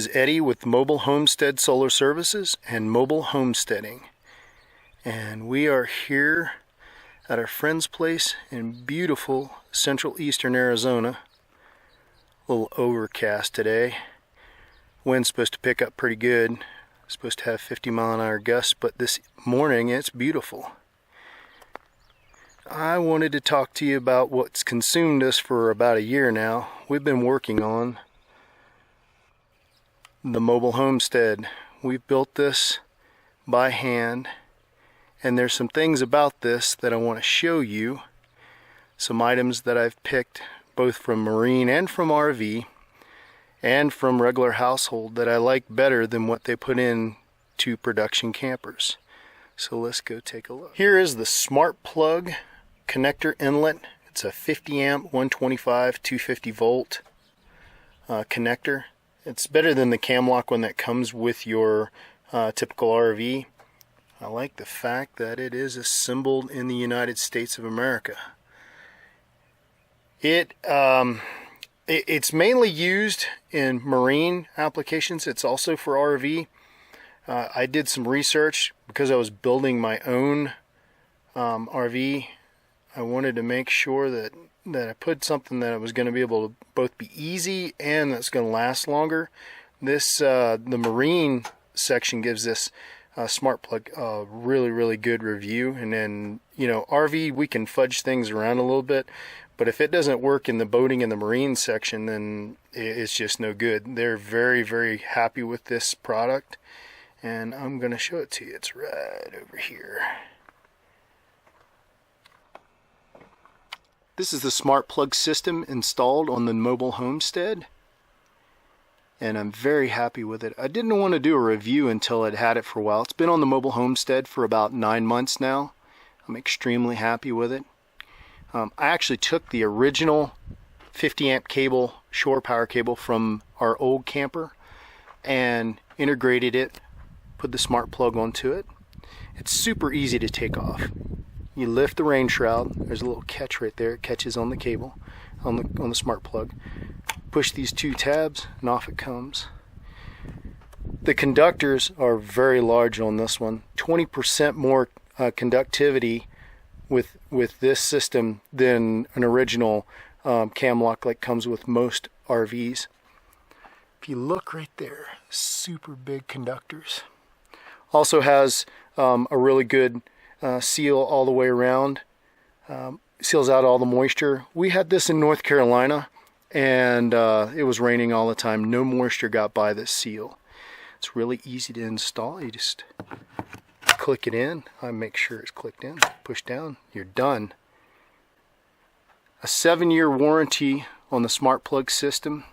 is Eddie with Mobile Homestead Solar Services and Mobile Homesteading. And we are here at our friend's place in beautiful central eastern Arizona. A little overcast today. Wind's supposed to pick up pretty good. Supposed to have 50-mile-an-hour gusts, but this morning it's beautiful. I wanted to talk to you about what's consumed us for about a year now. We've been working on the mobile homestead. We've built this by hand, and there's some things about this that I want to show you. Some items that I've picked both from marine and from RV and from regular household that I like better than what they put in to production campers. So let's go take a look. Here is the smart plug connector inlet. It's a 50 amp 125 250 volt connector. It's better than the Camlock one that comes with your typical RV. I like the fact that it is assembled in the United States of America. It's mainly used in marine applications. It's also for RV. I did some research because I was building my own RV. I wanted to make sure that I put something that was going to be able to both be easy and that's going to last longer. This the marine section gives this smart plug a really good review. And then, you know, RV, we can fudge things around a little bit, but if it doesn't work in the boating and the marine section, then it's just no good. They're very happy with this product, and I'm going to show it to you. It's right over here. This is the smart plug system installed on the mobile homestead, and I'm very happy with it. I didn't want to do a review until I'd had it for a while. It's been on the mobile homestead for about 9 months now. I'm extremely happy with it. I actually took the original 50 amp cable, shore power cable from our old camper, and integrated it, put the smart plug onto it. It's super easy to take off. You lift the rain shroud. There's a little catch right there. It catches on the cable, on the smart plug. Push these 2 tabs, and off it comes. The conductors are very large on this one. 20% more conductivity with this system than an original Camlock like comes with most RVs. If you look right there, super big conductors. Also has a really good seal all the way around. Seals out all the moisture. We had this in North Carolina, and it was raining all the time. No moisture got by this seal. It's really easy to install. You just click it in. I make sure it's clicked in. Push down. You're done. A 7-year warranty on the smart plug system.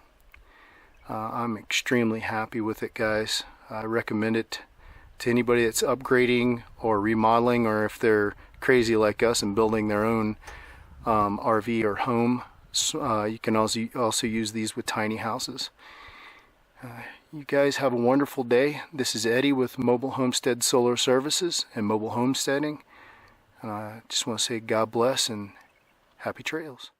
I'm extremely happy with it, guys. I recommend it to anybody that's upgrading or remodeling, or if they're crazy like us and building their own RV or home. You can also use these with tiny houses. You guys have a wonderful day. This is Eddie with Mobile Homestead Solar Services and Mobile Homesteading. I just want to say God bless and happy trails.